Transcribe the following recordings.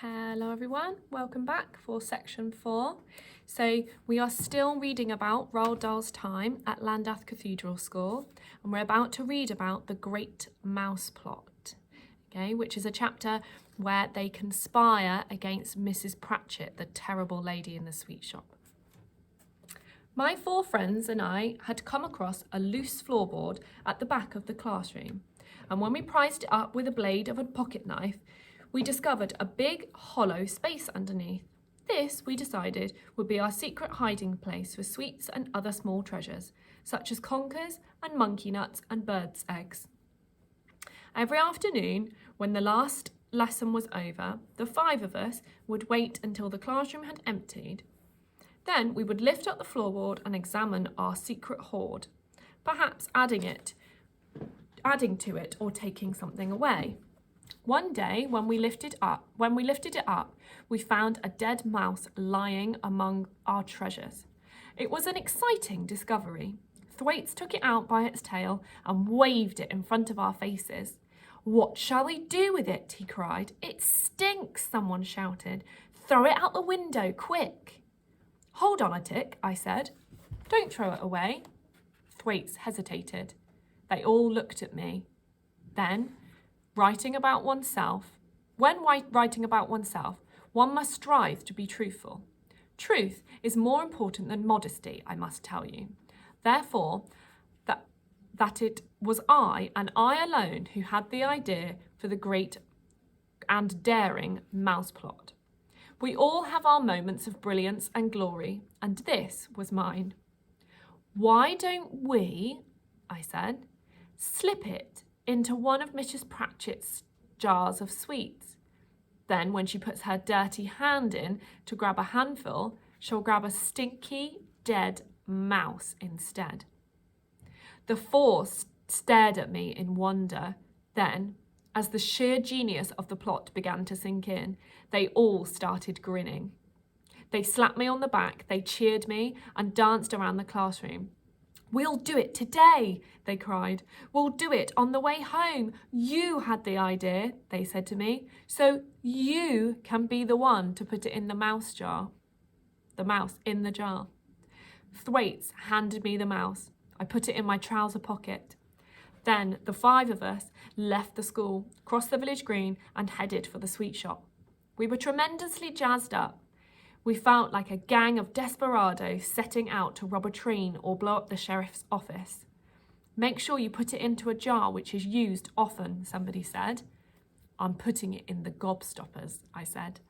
Hello everyone, welcome back for section 4. So we are still reading about Roald Dahl's time at Llandaff Cathedral School, and we're about to read about the Great Mouse Plot, okay, which is a chapter where they conspire against Mrs. Pratchett, the terrible lady in the sweet shop. My 4 friends and I had come across a loose floorboard at the back of the classroom, and when we prized it up with a blade of a pocket knife, we discovered a big, hollow space underneath. This, we decided, would be our secret hiding place for sweets and other small treasures, such as conkers and monkey nuts and birds' eggs. Every afternoon, when the last lesson was over, the 5 of us would wait until the classroom had emptied. Then we would lift up the floorboard and examine our secret hoard, perhaps adding to it or taking something away. One day, when we lifted it up, we found a dead mouse lying among our treasures. It was an exciting discovery. Thwaites took it out by its tail and waved it in front of our faces. "What shall we do with it?" he cried. "It stinks," someone shouted. "Throw it out the window, quick." "Hold on a tick," I said. "Don't throw it away." Thwaites hesitated. They all looked at me. Then, when writing about oneself, one must strive to be truthful. Truth is more important than modesty, I must tell you. Therefore, that it was I, and I alone, who had the idea for the great and daring mouse plot. We all have our moments of brilliance and glory, and this was mine. "Why don't we," I said, "slip it into one of Mrs. Pratchett's jars of sweets? Then, when she puts her dirty hand in to grab a handful, she'll grab a stinky, dead mouse instead." The 4 stared at me in wonder. Then, as the sheer genius of the plot began to sink in, they all started grinning. They slapped me on the back, they cheered me, and danced around the classroom. "We'll do it today," they cried. "We'll do it on the way home. You had the idea," they said to me, "so you can be the one to put it in the mouse in the jar." Thwaites handed me the mouse. I put it in my trouser pocket. Then the 5 of us left the school, crossed the village green, and headed for the sweet shop. We were tremendously jazzed up. We felt like a gang of desperados setting out to rob a train or blow up the sheriff's office. "Make sure you put it into a jar which is used often," somebody said. "I'm putting it in the gobstoppers," I said.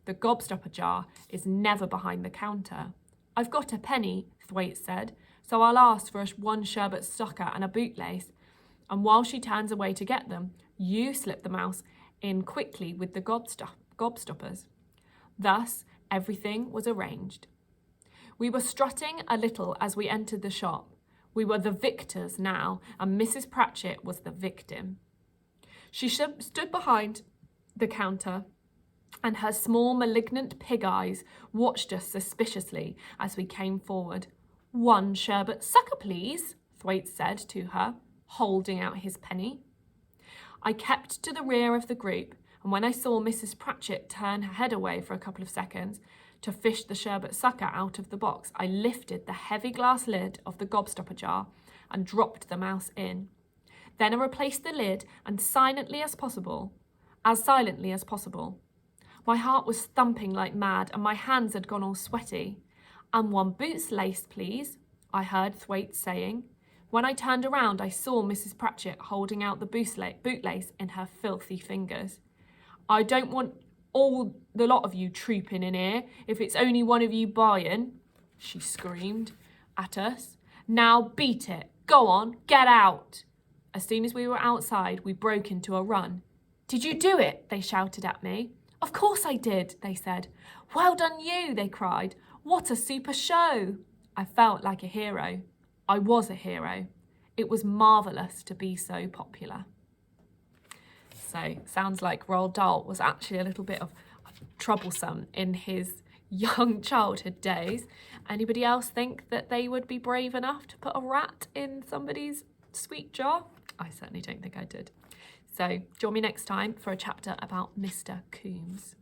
"The gobstopper jar is never behind the counter." "I've got a penny," Thwaites said, "so I'll ask for 1 sherbet sucker and a bootlace. And while she turns away to get them, you slip the mouse in quickly with the gobstoppers." Thus, everything was arranged. We were strutting a little as we entered the shop. We were the victors now, and Mrs. Pratchett was the victim. She stood behind the counter, and her small, malignant pig eyes watched us suspiciously as we came forward. "1 sherbet sucker, please," Thwaites said to her, holding out his penny. I kept to the rear of the group, and when I saw Mrs. Pratchett turn her head away for a couple of seconds to fish the sherbet sucker out of the box, I lifted the heavy glass lid of the gobstopper jar and dropped the mouse in. Then I replaced the lid and silently as possible. My heart was thumping like mad and my hands had gone all sweaty. "And 1 boots lace, please," I heard Thwaites saying. When I turned around, I saw Mrs. Pratchett holding out the bootlace in her filthy fingers. "I don't want all the lot of you trooping in here if it's only one of you buying," she screamed at us. "Now beat it. Go on, get out." As soon as we were outside, we broke into a run. "Did you do it?" they shouted at me. "Of course I did," they said. "Well done you," they cried. "What a super show." I felt like a hero. I was a hero. It was marvellous to be so popular. So, sounds like Roald Dahl was actually a little bit of troublesome in his young childhood days. Anybody else think that they would be brave enough to put a rat in somebody's sweet jar? I certainly don't think I did. So, join me next time for a chapter about Mr. Coombs.